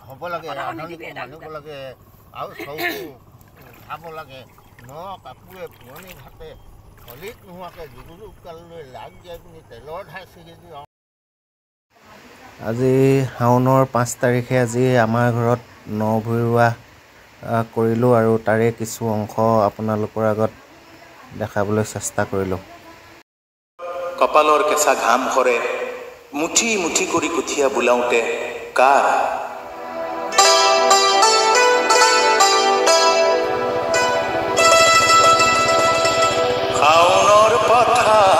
হ'ব লাগে মানিব লাগে আৰু চৌটো উঠাব লাগে ন কাপোৰে পুৰণি ঘাটে হলিত নোহোৱাকৈ যুগযুগকাললৈ লাগ দিয়াই পিনি তেলৰ ঠাই ছিগি দিওঁ। আজি শাওনৰ 5 তাৰিখে আজি আমাৰ ঘৰত ন ভুইৰোৱা কৰিলোঁ আৰু তাৰে কিছু অংশ আপোনালোকৰ আগত দেখাবলৈ চেষ্টা কৰিলোঁ। কপালৰ কেঁচা ঘাম সৰে মুঠি মুঠি কৰি কঠীয়া বোলাওঁতে কাৰ শাওনৰ পথাৰ